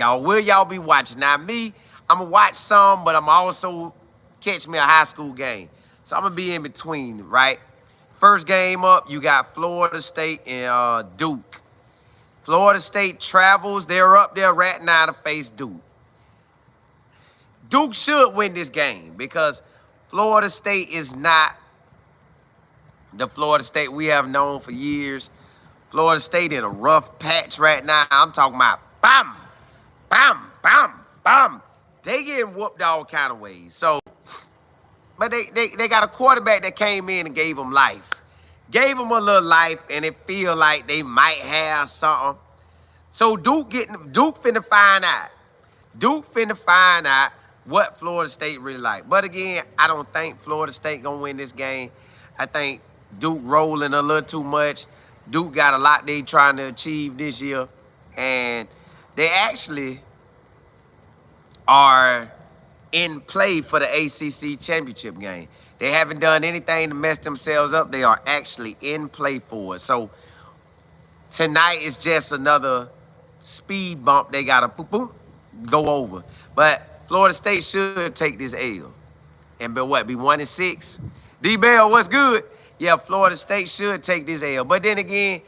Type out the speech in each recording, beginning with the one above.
Y'all, will y'all be watching? Now, me, I'm going to watch some, but I'm also catch me a high school game. So I'm going to be in between, right? First game up, you got Florida State and Duke. Florida State travels. They're up there right now to face Duke. Duke should win this game because Florida State is not the Florida State we have known for years. Florida State in a rough patch right now. I'm talking about bam, bam, bam, bam. They getting whooped all kind of ways. So, but they got a quarterback that came in and gave them life. Gave them a little life, and it feel like they might have something. So Duke finna find out. Duke finna find out what Florida State really like. But again, I don't think Florida State gonna win this game. I think Duke rolling a little too much. Duke got a lot they trying to achieve this year. And they actually are in play for the ACC championship game. They haven't done anything to mess themselves up. They are actually in play for it. So tonight is just another speed bump. They got to boom, boom, go over. But Florida State should take this L and be 1-6. D-Bell, what's good? Yeah, Florida State should take this L. But then again,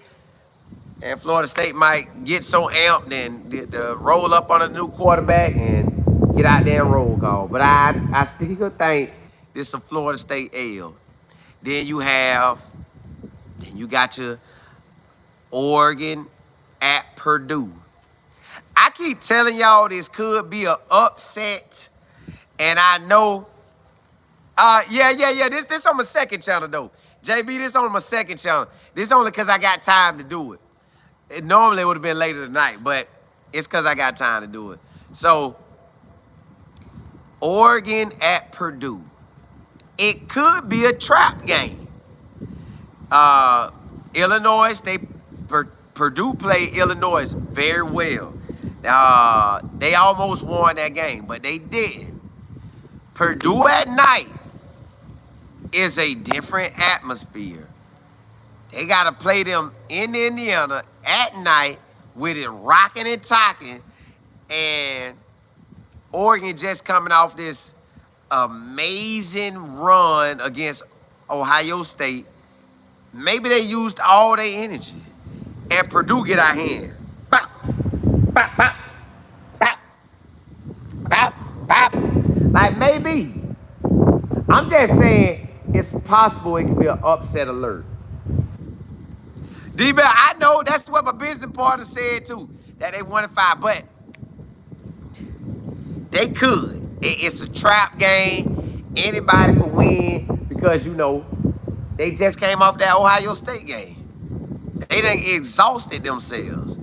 and Florida State might get so amped and roll up on a new quarterback and get out there and roll call. But I still think this is a Florida State L. Then you got your Oregon at Purdue. I keep telling y'all this could be an upset. And I know, this on my second channel though. JB, this on my second channel. This only because I got time to do it. It normally would have been later tonight, but it's because I got time to do it. So, Oregon at Purdue. It could be a trap game. Illinois, Purdue played Illinois very well. They almost won that game, but they didn't. Purdue at night is a different atmosphere. They got to play them in Indiana at night with it rocking and talking. And Oregon just coming off this amazing run against Ohio State. Maybe they used all their energy. And Purdue get out hand. Bop, bop, bop, bop, bop, bop. Like maybe. I'm just saying it's possible it could be an upset alert. D-Bell, I know that's what my business partner said too, that they 1-5, but they could. It's a trap game. Anybody could win because, they just came off that Ohio State game. They done exhausted themselves.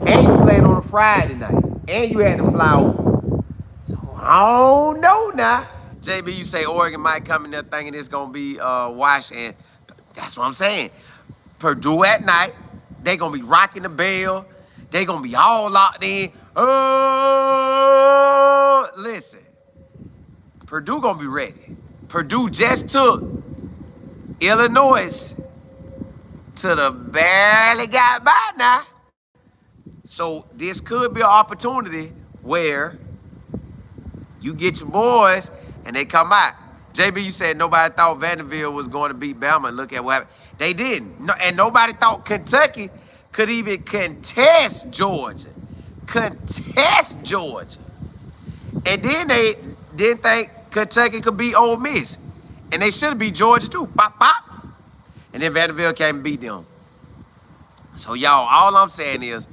And you played on a Friday night. And you had to fly over. So, I don't know now. JB, you say Oregon might come in there thinking it's going to be washed. And that's what I'm saying. Purdue at night. They going to be rocking the bell. They going to be all locked in. Listen. Purdue going to be ready. Purdue just took Illinois to the barely got by now. So this could be an opportunity where you get your boys and they come out. JB, you said nobody thought Vanderbilt was going to beat Bama, and look at what happened. They didn't. No, and nobody thought Kentucky could even contest Georgia. And then they didn't think Kentucky could beat Ole Miss. And they should have beat Georgia too. Pop, pop. And then Vanderbilt came and beat them. So, y'all, all I'm saying is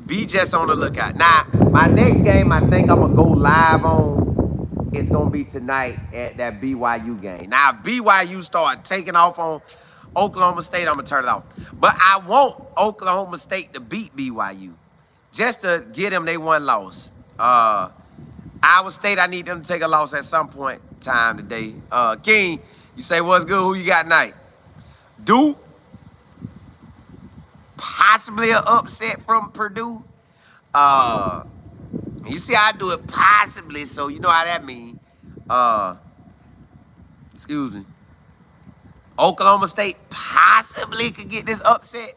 be just on the lookout. Now, my next game I think I'm going to go live on is going to be tonight at that BYU game. Now, if BYU start taking off on Oklahoma State, I'm going to turn it off. But I want Oklahoma State to beat BYU just to get them they one loss. Iowa State, I need them to take a loss at some point in time today. King, you say what's good? Who you got tonight? Duke, possibly an upset from Purdue. You see how I do it possibly, so you know how that means. Excuse me. Oklahoma State possibly could get this upset.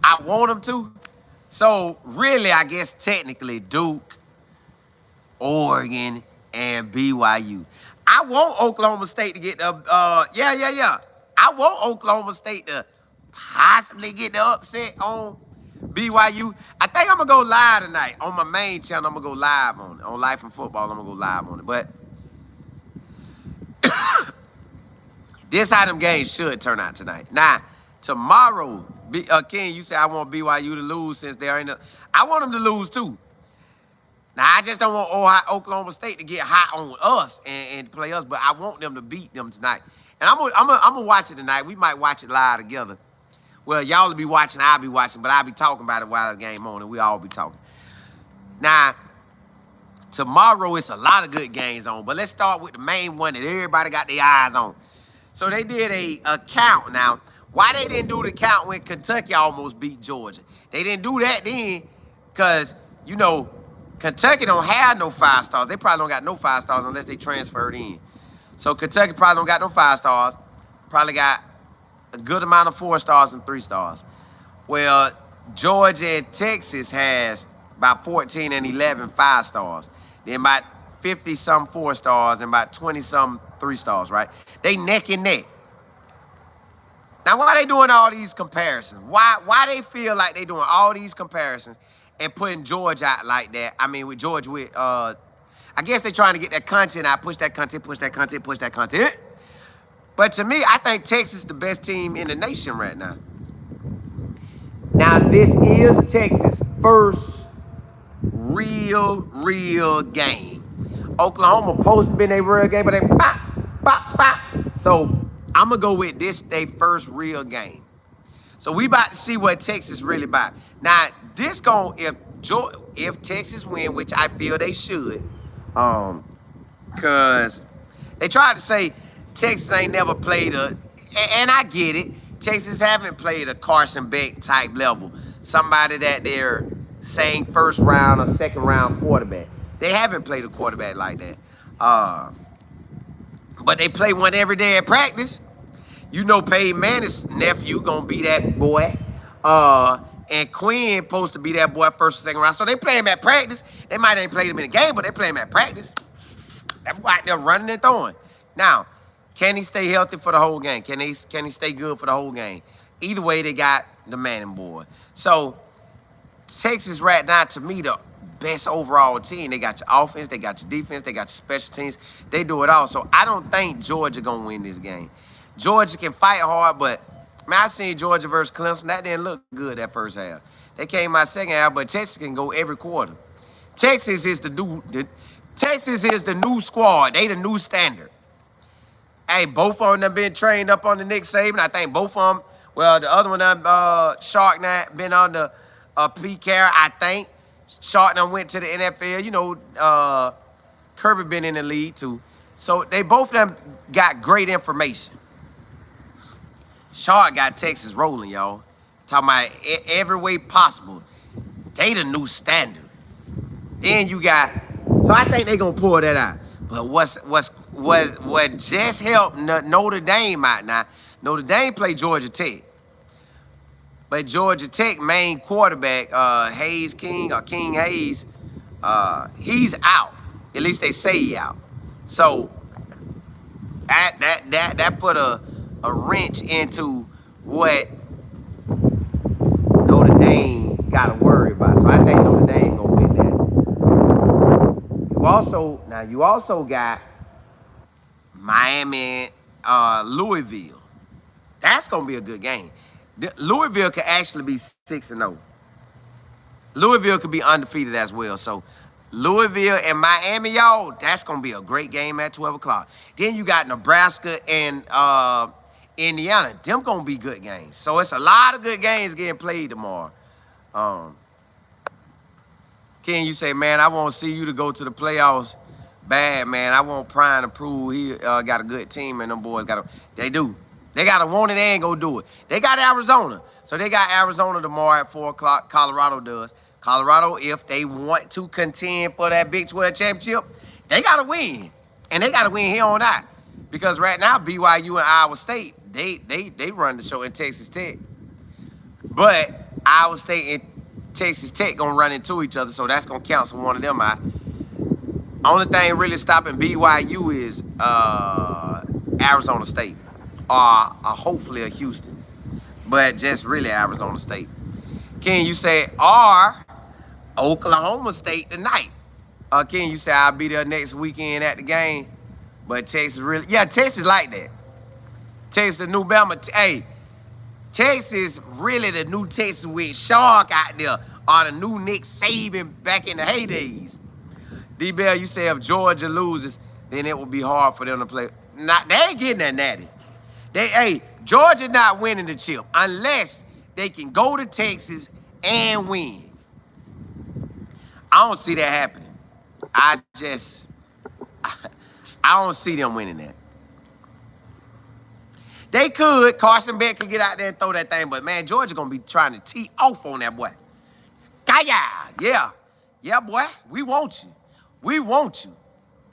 I want them to. So really, I guess technically Duke, Oregon, and BYU. I want Oklahoma State to get the yeah. I want Oklahoma State to possibly get the upset on BYU. I think I'm gonna go live tonight on my main channel. I'm gonna go live on it. On Life and Football, I'm gonna go live on it. But this how them games should turn out tonight. Now, tomorrow, Ken, you say I want BYU to lose since they're in the. I want them to lose too. Now, I just don't want Oklahoma State to get hot on us and play us, but I want them to beat them tonight. And I'm gonna watch it tonight. We might watch it live together. Well, y'all will be watching, I'll be watching, but I'll be talking about it while the game on, and we all be talking. Now, tomorrow it's a lot of good games on, but let's start with the main one that everybody got their eyes on. So they did a count. Now, why they didn't do the count when Kentucky almost beat Georgia? They didn't do that then because, you know, Kentucky don't have no 5 stars. They probably don't got no 5 stars unless they transferred in. So Kentucky probably don't got no 5 stars. Probably got a good amount of 4 stars and 3 stars. Well, Georgia and Texas has about 14 and 11 5 stars. Then about 50-some 4 stars and about 20-some 3 stars, right? They neck and neck. Now, why they doing all these comparisons? Why they feel like they doing all these comparisons and putting Georgia out like that? I mean, with Georgia, I guess they're trying to get that content out, push that content. But to me, I think Texas is the best team in the nation right now. Now, this is Texas' first real game. Oklahoma supposed to be a real game, but they pop. So I'm gonna go with this their first real game. So we about to see what Texas really about. Now this if Texas win, which I feel they should, cause they tried to say Texas ain't never played and I get it. Texas haven't played a Carson Beck type level, somebody that they're saying first round or second round quarterback. They haven't played a quarterback like that. But they play one every day at practice. You know Peyton Manning's nephew gonna be that boy. And Quinn supposed to be that boy first or second round. So they play him at practice. They might ain't played him in the game, but they play him at practice. That boy out there running and throwing. Now, can he stay healthy for the whole game? Can he stay good for the whole game? Either way, they got the Manning boy. So Texas right now, to me, the best overall team. They got your offense, they got your defense, they got your special teams. They do it all. So I don't think Georgia gonna win this game. Georgia can fight hard, but man, I seen Georgia versus Clemson. That didn't look good that first half. They came out second half, but Texas can go every quarter. Texas is the new squad. They the new standard. Hey, both of them have been trained up on the Nick Saban. I think both of them. Well, the other one, Shark Knight, been on the Pete Carroll, I think. Shark Knight went to the NFL. You know, Kirby been in the league too. So they both of them got great information. Shark got Texas rolling, y'all. Talking about every way possible. They the new standard. Then you got, so I think they gonna pull that out. But what just helped Notre Dame out now? Notre Dame played Georgia Tech. But Georgia Tech main quarterback, King Hayes, he's out. At least they say he out. So that put a wrench into what Notre Dame got to worry about. So I think Notre Dame gonna win that. You also got Miami, Louisville. That's gonna be a good game. Louisville could actually be 6-0. Louisville could be undefeated as well. So Louisville and Miami, y'all, that's gonna be a great game at 12 o'clock. Then you got Nebraska and Indiana. Them gonna be good games. So it's a lot of good games getting played tomorrow. Ken, you say, man, I want to see you to go to the playoffs. Bad, man. I want Prime to prove he got a good team, and them boys they do. They got to want it and go do it. They got Arizona. So they got Arizona tomorrow at 4 o'clock. Colorado does. Colorado, if they want to contend for that Big 12 championship, they got to win. And they got to win here on out. Because right now, BYU and Iowa State, they run the show in Texas Tech. But Iowa State and Texas Tech gonna run into each other, so that's gonna cancel one of them out. Only thing really stopping BYU is Arizona State, or hopefully a Houston, but just really Arizona State. Ken, you say or Oklahoma State tonight. Ken, you say I'll be there next weekend at the game, but Texas really, yeah, Texas like that. Texas the new Bama. Hey, Texas really the new Texas with Shark out there, or the new Nick Saban back in the heydays. D-Bell, you say if Georgia loses, then it will be hard for them to play. They ain't getting that natty. Georgia not winning the chip unless they can go to Texas and win. I don't see that happening. I don't see them winning that. They could. Carson Beck could get out there and throw that thing, but man, Georgia gonna be trying to tee off on that boy. Kaya, yeah. Yeah, boy, we want you. We want you.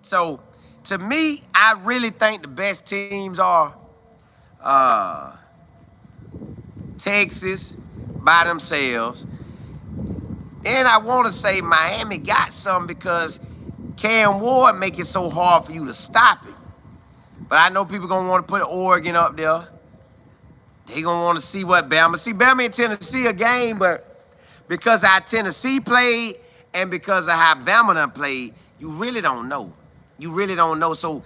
So, to me, I really think the best teams are Texas by themselves. And I want to say Miami got some because Cam Ward make it so hard for you to stop it. But I know people going to want to put Oregon up there. They going to want to see what Bama. See, Bama and Tennessee a game, but because how Tennessee played and because of how Bama done played, you really don't know. You really don't know. So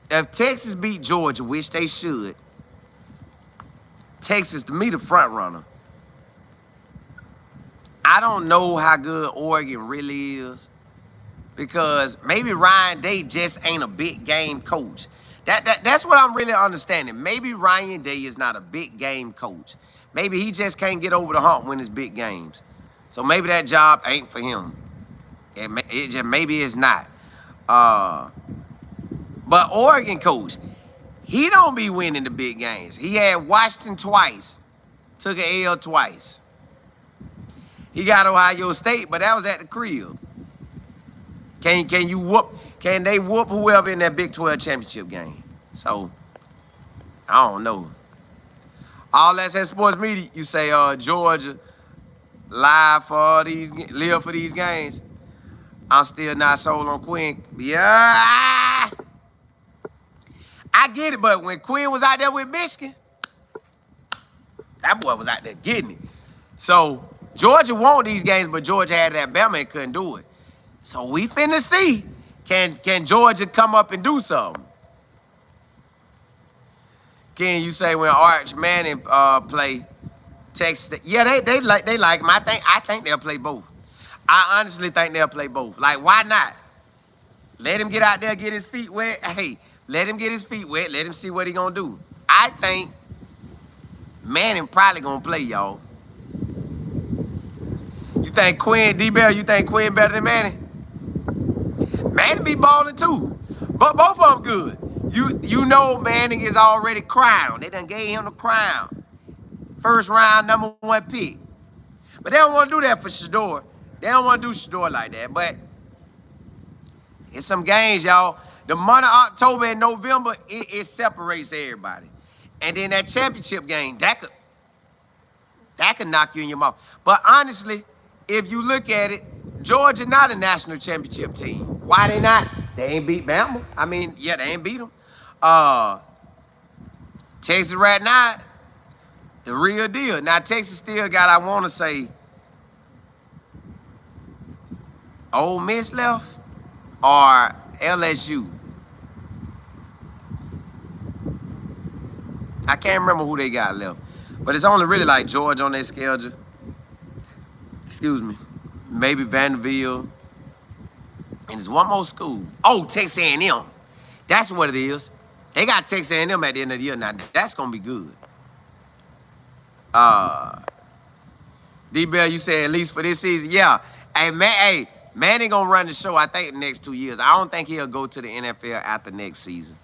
if Texas beat Georgia, which they should, Texas, to me, the front runner. I don't know how good Oregon really is because maybe Ryan Day just ain't a big game coach. That's what I'm really understanding. Maybe Ryan Day is not a big game coach. Maybe he just can't get over the hump when it's big games. So maybe that job ain't for him. Maybe it's not. But Oregon coach, he don't be winning the big games. He had Washington twice, took an L twice. He got Ohio State, but that was at the crib. Can they whoop whoever in that Big 12 championship game? So, I don't know. All that's at sports media, you say Georgia live for live for these games. I'm still not sold on Quinn. Yeah, I get it, but when Quinn was out there with Michigan, that boy was out there getting it. So, Georgia won these games, but Georgia had that Bama and couldn't do it. So we finna see, can Georgia come up and do something? Can you say when Arch Manning play Texas? Yeah, they like him. I think they'll play both. I honestly think they'll play both. Like, why not? Let him get out there, get his feet wet. Hey, let him get his feet wet. Let him see what he gonna do. I think Manning probably gonna play, y'all. You think Quinn, D-Bell, you think Quinn better than Manning? Manning be balling too. But both of them good. You know Manning is already crowned. They done gave him the crown. First round, #1 pick. But they don't want to do that for Shador. They don't want to do Shador like that. But it's some games, y'all. The month of October and November, it separates everybody. And then that championship game, that could knock you in your mouth. But honestly, if you look at it, Georgia not a national championship team. Why they not? They ain't beat Bama. I mean, yeah, they ain't beat them. Texas right now, the real deal. Now, Texas still got, I want to say, Ole Miss left or LSU. I can't remember who they got left. But it's only really like Georgia on their schedule. Excuse me. Maybe Vanderbilt. And there's one more school. Oh, Texas A&M. That's what it is. They got Texas A&M at the end of the year. Now, that's going to be good. D-Bell, you said at least for this season. Yeah. Hey, Manning going to run the show, I think, the next 2 years. I don't think he'll go to the NFL after next season,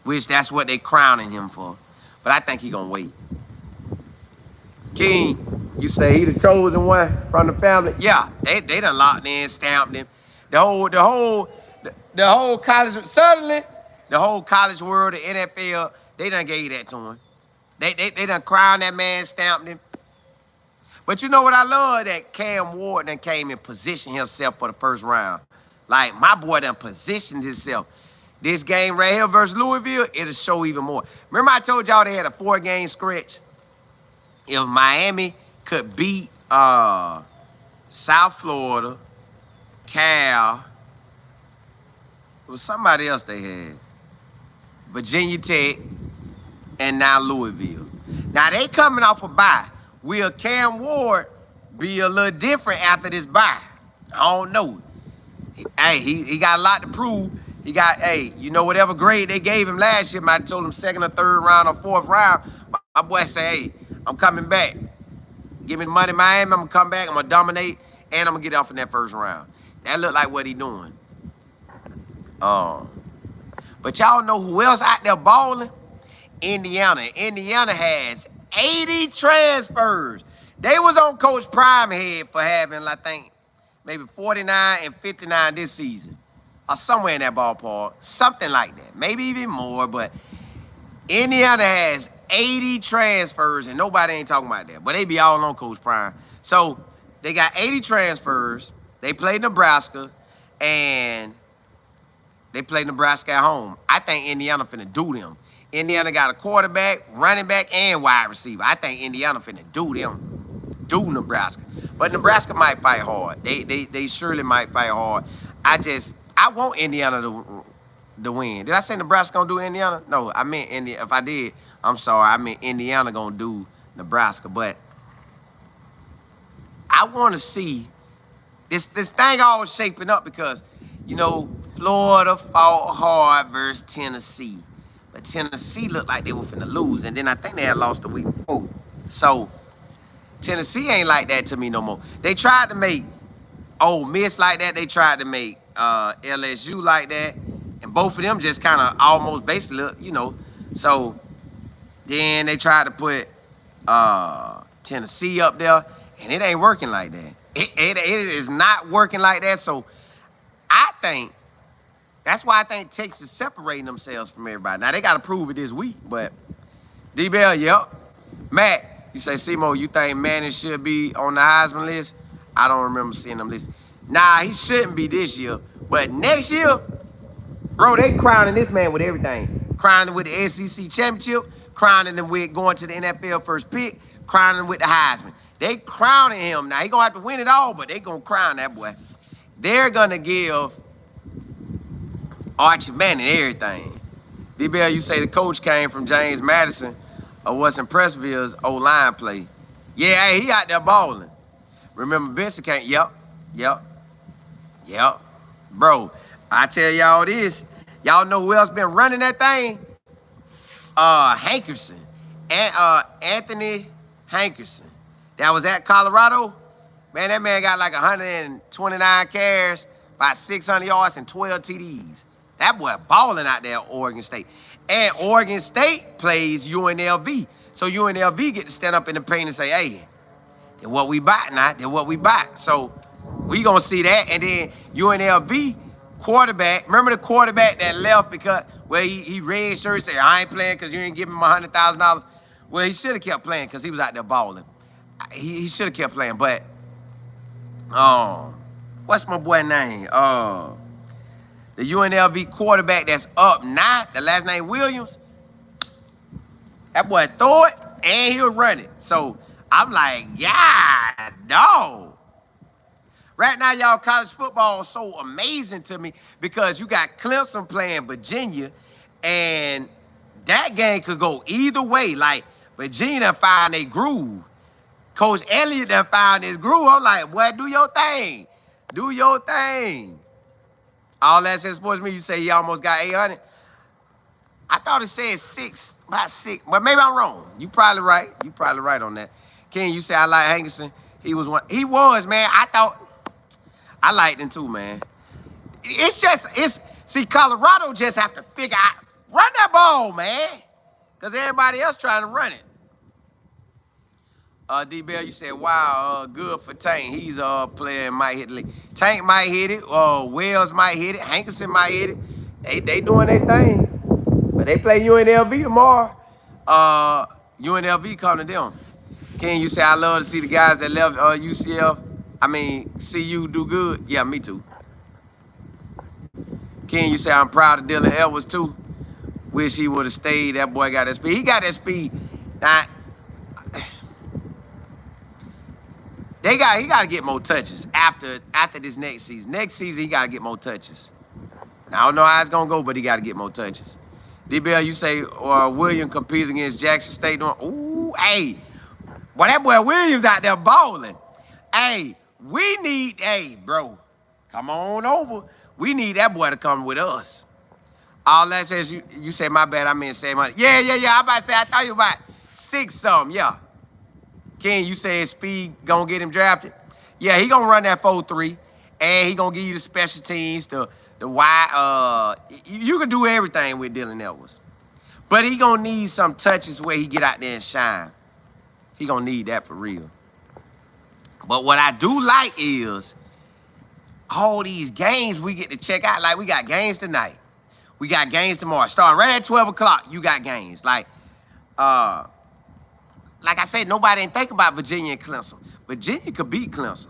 which that's what they crowning him for. But I think he going to wait. King, you say he the chosen one from the family? Yeah, they done locked in, stamped him. The whole college, suddenly, the whole college world, the NFL, they done gave that to him. They done crowned that man, stamped him. But you know what I love? That Cam Ward done came and positioned himself for the first round. Like, my boy done positioned himself. This game right here versus Louisville, it'll show even more. Remember I told y'all they had a 4-game stretch? If Miami could beat South Florida, Cal, it was somebody else they had, Virginia Tech, and now Louisville. Now they coming off a bye. Will Cam Ward be a little different after this bye? I don't know. Hey, he got a lot to prove. He got, hey, you know, whatever grade they gave him last year, I told him second or third round or fourth round, my boy say, hey, I'm coming back. Give me the money, Miami. I'm going to come back. I'm going to dominate, and I'm going to get off in that first round. That look like what he doing. But y'all know who else out there balling? Indiana. Indiana has 80 transfers. They was on Coach Prime head for having, I think, maybe 49 and 59 this season. Or somewhere in that ballpark. Something like that. Maybe even more, but Indiana has 80 transfers, and nobody ain't talking about that. But they be all on Coach Prime. So they got 80 transfers. They play Nebraska, and they play Nebraska at home. I think Indiana finna do them. Indiana got a quarterback, running back, and wide receiver. I think Indiana finna do them. Do Nebraska. But Nebraska might fight hard. They surely might fight hard. I want Indiana to win. Did I say Nebraska gonna do Indiana? No, I meant Indiana. If I did, I'm sorry. I meant Indiana gonna do Nebraska. But I want to see this thing all shaping up because, you know, Florida fought hard versus Tennessee. But Tennessee looked like they were finna lose. And then I think they had lost the week before. So Tennessee ain't like that to me no more. They tried to make Ole Miss like that. They tried to make LSU like that. And both of them just kind of almost basically, you know. So then they tried to put Tennessee up there. And it ain't working like that. It is not working like that. So I think, that's why I think Texas separating themselves from everybody. Now, they got to prove it this week, but D-Bell, yep. Matt, you say, Simo, you think Manning should be on the Heisman list? I don't remember seeing him listed. Nah, he shouldn't be this year. But next year, bro, they crowning this man with everything. Crowning him with the SEC championship, crowning him with going to the NFL first pick, crowning him with the Heisman. They crowning him. Now, he going to have to win it all, but they going to crown that boy. They're going to give Archie Manning everything. D-Bell, you say the coach came from James Madison or wasn't Pressville's O-line play. Yeah, hey, he out there balling. Remember Benson came, yep. Bro, I tell y'all this. Y'all know who else been running that thing? Hankerson. Anthony Hankerson. That was at Colorado. Man, that man got like 129 carries, about 600 yards, and 12 TDs. That boy balling out there at Oregon State. And Oregon State plays UNLV. So UNLV get to stand up in the paint and say, hey, they're what we bought now. They're what we bought. So we going to see that. And then UNLV quarterback, remember the quarterback that left because, well, he red shirt said, I ain't playing because you ain't giving him $100,000. Well, he should have kept playing because he was out there balling. He should have kept playing. But, what's my boy name? The UNLV quarterback that's up now, the last name Williams, that boy throw it and he'll run it. So I'm like, yeah, dog. Right now, y'all, college football is so amazing to me because you got Clemson playing Virginia, and that game could go either way. Like, Virginia done found a groove. Coach Elliott done found his groove. I'm like, boy, do your thing. Do your thing. All that said sports me, you say he almost got 800. I thought it said about 6, but maybe I'm wrong. You probably right. You probably right on that. Ken, you say I like Hankerson. He was one. He was, man. I liked him too, man. See, Colorado just have to figure out, run that ball, man. Because everybody else trying to run it. D-Bell, you said, wow, good for Tank. He's a player and might hit the league. Tank might hit it. Wells might hit it. Hankerson might hit it. They doing their thing. But they play UNLV tomorrow. UNLV coming to them. Ken, you say I love to see the guys that left UCF. I mean, CU do good. Yeah, me too. Ken, you say I'm proud of Dylan Edwards too. Wish he would have stayed. That boy got that speed. He got that speed. Now, he got to get more touches after this next season. Next season, he got to get more touches. Now, I don't know how it's going to go, but he got to get more touches. D-Bell, you say William competed against Jackson State. Ooh, hey. Boy, that boy Williams out there balling. Hey, bro, come on over. We need that boy to come with us. All that says, you say, my bad, I meant say money. Yeah. I'm about to say, I thought you about 6-something, yeah. Ken, you say his speed gonna get him drafted? Yeah, he gonna run that 4.3, and he gonna give you the special teams, the wide. You can do everything with Dylan Edwards, but he gonna need some touches where he get out there and shine. He gonna need that for real. But what I do like is all these games we get to check out. Like we got games tonight, we got games tomorrow. Starting right at 12 o'clock, you got games like I said, nobody didn't think about Virginia and Clemson. Virginia could beat Clemson.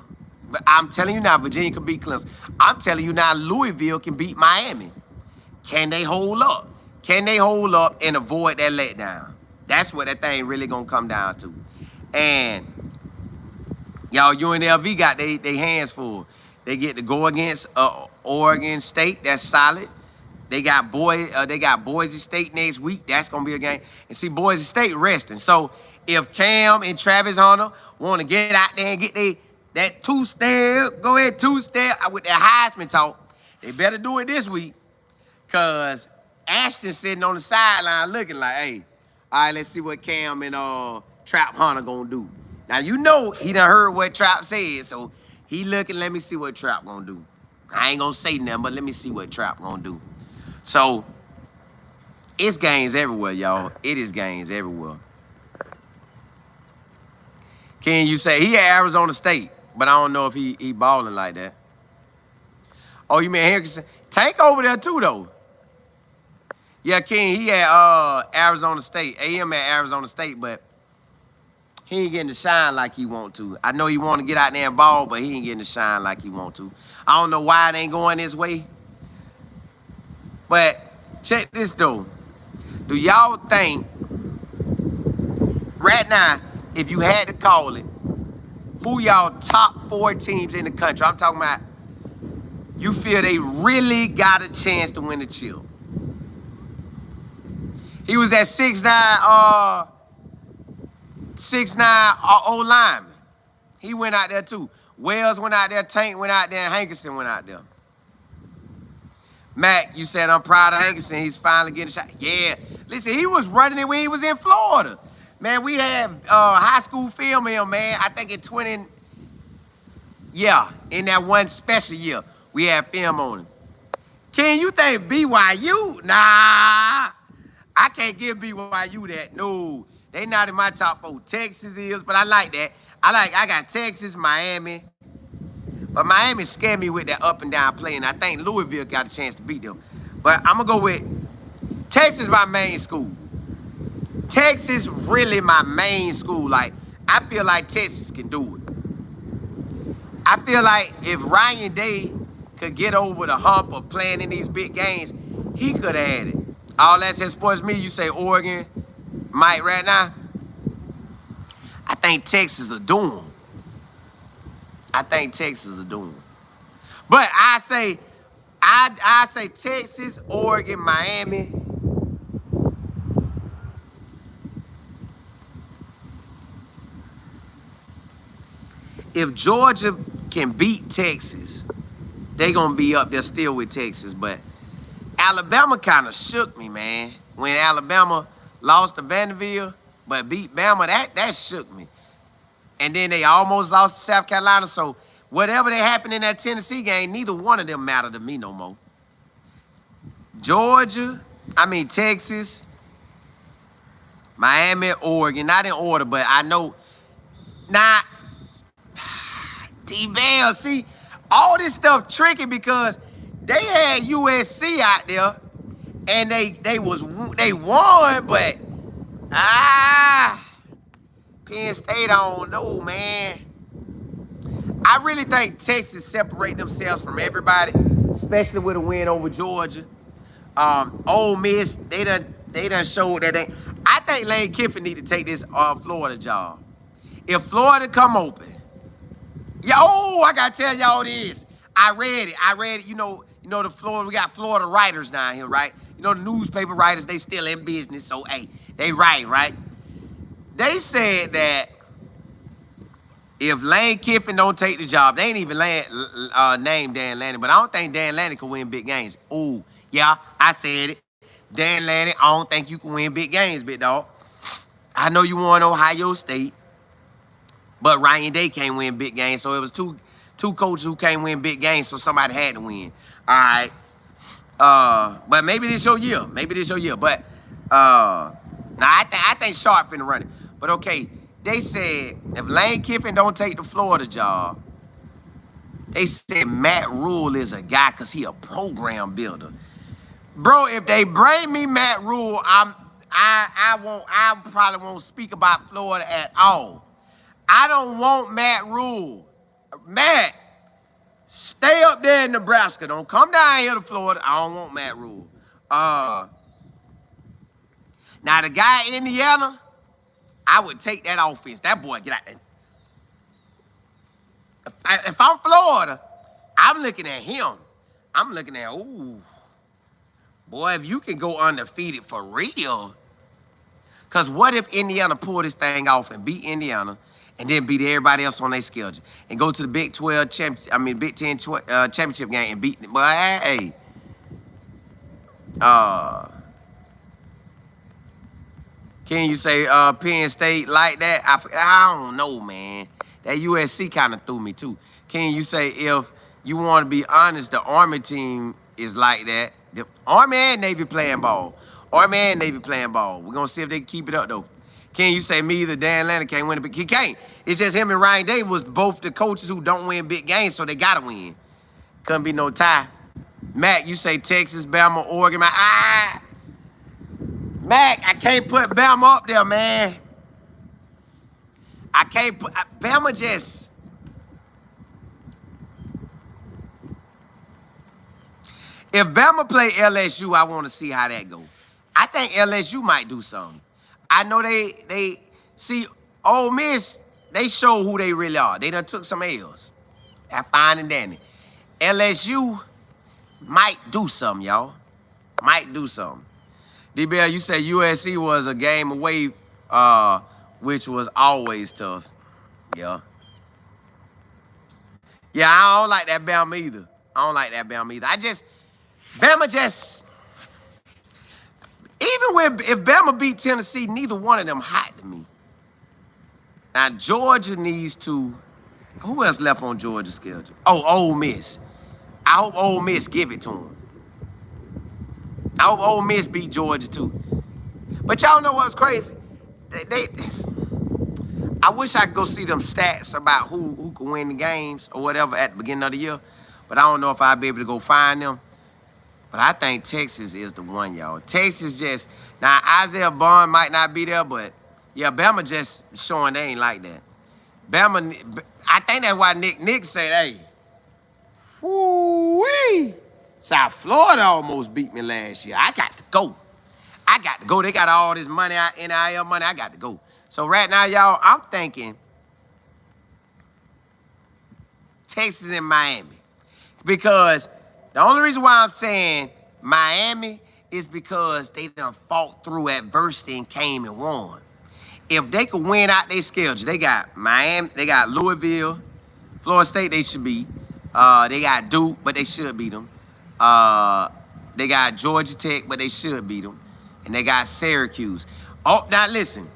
But I'm telling you now, Virginia could beat Clemson. I'm telling you now, Louisville can beat Miami. Can they hold up? Can they hold up and avoid that letdown? That's what that thing really going to come down to. And y'all, UNLV got their hands full. They get to go against Oregon State. That's solid. They got Boise State next week. That's going to be a game. And see, Boise State resting. So if Cam and Travis Hunter want to get out there and get that two-step, go ahead, two-step with their Heisman talk, they better do it this week because Ashton's sitting on the sideline looking like, hey, all right, let's see what Cam and Trap Hunter going to do. Now, you know he done heard what Trap said, so he looking, let me see what Trap going to do. I ain't going to say nothing, but let me see what Trap going to do. So, it's games everywhere, y'all. It is games everywhere. Can you say he at Arizona State, but I don't know if he balling like that. Oh, you mean Henderson? Tank over there too, though. Yeah, King, he at Arizona State. AM at Arizona State, but he ain't getting to shine like he want to. I know he want to get out there and ball, but he ain't getting to shine like he want to. I don't know why it ain't going this way. But check this, though. Do y'all think right now, if you had to call it, who y'all top 4 teams in the country? I'm talking about you feel they really got a chance to win the chip. He was that 6'9", 6'9" old lineman. He went out there too. Wells went out there, Tank went out there, and Hankerson went out there. Mac, you said I'm proud of Hankerson. He's finally getting a shot. Yeah. Listen, he was running it when he was in Florida. Man, we had high school film of him, man. I think in in that one special year, we had film on him. Can you think BYU? Nah, I can't give BYU that. No, they not in my top 4. Texas is, but I like that. I got Texas, Miami. But Miami scared me with that up and down play, and I think Louisville got a chance to beat them. But I'm going to go with Texas, my main school. Texas really my main school. Like, I feel like Texas can do it. I feel like if Ryan Day could get over the hump of playing in these big games, he could have had it. All that says sports me, you say Oregon, Mike, right now. I think Texas are doing. I think Texas are doing. But I say Texas, Oregon, Miami. If Georgia can beat Texas, they going to be up there still with Texas. But Alabama kind of shook me, man. When Alabama lost to Vanderbilt, but beat Bama, that shook me. And then they almost lost to South Carolina. So whatever that happened in that Tennessee game, neither one of them matter to me no more. Texas, Miami, Oregon. Not in order, but I know. Now, D-Bell, see, all this stuff tricky because they had USC out there and they won, but Penn State, I don't know, man. I really think Texas separate themselves from everybody, especially with a win over Georgia. Ole Miss, they done showed that they. I think Lane Kiffin need to take this Florida job. If Florida come open, I gotta tell y'all this. I read it. You know the Florida. We got Florida writers down here, right? You know the newspaper writers. They still in business, so hey, they write, right? They said that if Lane Kiffin don't take the job, they ain't even named Dan Lanning, but I don't think Dan Lanning can win big games. Ooh, yeah, I said it. Dan Lanning, I don't think you can win big games, big dog. I know you want Ohio State, but Ryan Day can't win big games, so it was two coaches who can't win big games, so somebody had to win. All right. But maybe this your year. But now I think Sharp finna run it. But okay, they said if Lane Kiffin don't take the Florida job, they said Matt Rule is a guy because he a program builder. Bro, if they bring me Matt Rule, I probably won't speak about Florida at all. I don't want Matt Rule. Matt, stay up there in Nebraska. Don't come down here to Florida. I don't want Matt Rule. Now the guy in Indiana, I would take that offense. That boy, get out there. If I'm Florida, I'm looking at him. I'm looking at, ooh. Boy, if you can go undefeated for real. Because what if Indiana pull this thing off and beat Indiana and then beat everybody else on their schedule and go to the Big 12 Big 10 championship game and beat them? But hey, can you say Penn State like that? I don't know, man. That USC kind of threw me too. Can you say if you want to be honest, the Army team is like that? The Army and Navy playing ball. We're going to see if they can keep it up, though. Can you say me either Dan Lanning can't win it? But he can't. It's just him and Ryan Day was both the coaches who don't win big games, so they got to win. Couldn't be no tie. Mac, you say Texas, Bama, Oregon. Mac, I can't put Bama up there, man. I can't put Bama just. If Bama play LSU, I want to see how that go. I think LSU might do something. I know they see Ole Miss, they show who they really are. They done took some L's. That's fine and dandy. LSU might do something, y'all. Might do something. D-Bell, you said USC was a game away, which was always tough. Yeah. Yeah, I don't like that Bama either. Bama just, even if Bama beat Tennessee, neither one of them hot to me. Now, Georgia needs to, who else left on Georgia's schedule? Oh, Ole Miss. I hope Ole Miss give it to them. I hope Ole Miss beat Georgia too. But y'all know what's crazy? I wish I could go see them stats about who can win the games or whatever at the beginning of the year. But I don't know if I'll be able to go find them. But I think Texas is the one, y'all. Texas just, now Isaiah Bond might not be there, but yeah, Bama just showing they ain't like that. Bama, I think that's why Nick said, hey, whoo-wee, South Florida almost beat me last year. I got to go. They got all this money, NIL money. I got to go. So right now, y'all, I'm thinking Texas and Miami. Because the only reason why I'm saying Miami is because they done fought through adversity and came and won. If they could win out their schedule, they got Miami, they got Louisville, Florida State they should beat. They got Duke, but they should beat them. They got Georgia Tech, but they should beat them. And they got Syracuse. Oh, now listen.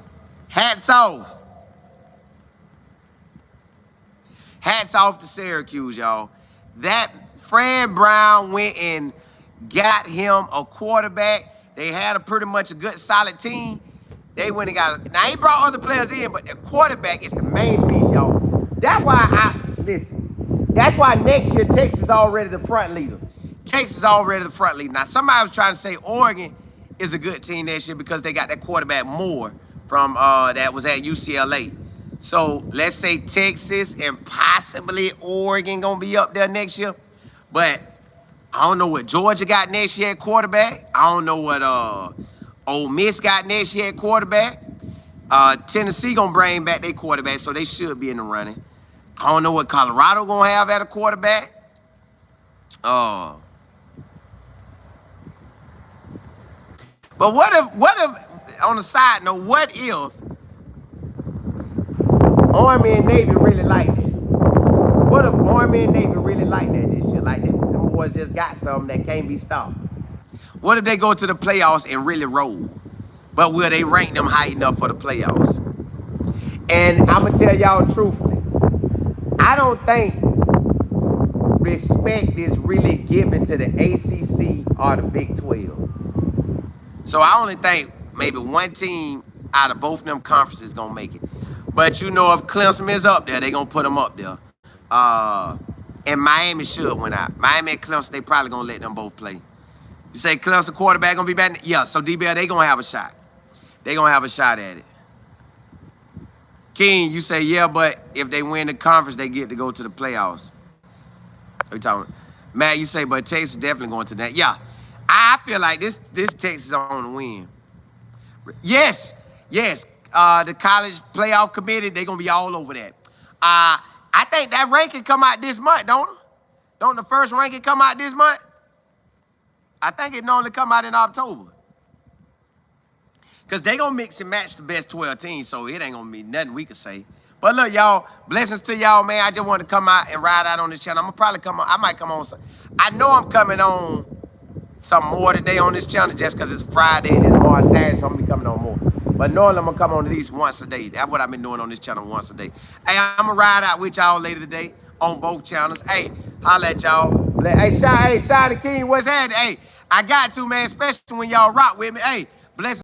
Hats off. Hats off to Syracuse, y'all. That Fred Brown went and got him a quarterback. They had pretty much a good, solid team. They went and got, now he brought other players in, but the quarterback is the main piece, y'all. That's why that's why next year Texas is already the front leader. Now, somebody was trying to say Oregon is a good team next year because they got that quarterback Moore from that was at UCLA. So let's say Texas and possibly Oregon gonna be up there next year. But I don't know what Georgia got next year at quarterback. I don't know what Ole Miss got next year at quarterback. Tennessee gonna bring back their quarterback, so they should be in the running. I don't know what Colorado gonna have at a quarterback. Uh, but what if on the side note, what if Army and Navy really like that? What if Army and Navy really like that this year? Like them boys just got something that can't be stopped. What if they go to the playoffs and really roll? But will they rank them high enough for the playoffs? And I'm gonna tell y'all truthfully, I don't think respect is really given to the ACC or the Big 12. So I only think maybe one team out of both of them conferences gonna make it. But you know, if Clemson is up there, they gonna put them up there. And Miami should win out. Miami and Clemson, they probably gonna let them both play. You say Clemson quarterback gonna be back? Yeah, so DBL, they gonna have a shot. They gonna have a shot at it. King, you say, yeah, but if they win the conference, they get to go to the playoffs. What you talking? Matt, you say, but Texas definitely going to that. Yeah, I feel like this Texas on the win. Yes. The college playoff committee, they gonna be all over that. I think that ranking come out this month, don't it? Don't the first ranking come out this month? I think it normally come out in October. Because they going to mix and match the best 12 teams, so it ain't going to be nothing we can say. But look, y'all, blessings to y'all, man. I just want to come out and ride out on this channel. I'm going to probably come on. I might come on. I know I'm coming on some more today on this channel just because it's Friday and tomorrow Saturday, so I'm going to be coming on more. But normally I'm going to come on at least once a day. That's what I've been doing on this channel once a day. Hey, I'm going to ride out with y'all later today on both channels. Hey, holla at y'all. Hey, Shy the King, what's happening? Hey, I got to, man, especially when y'all rock with me. Hey, blessings.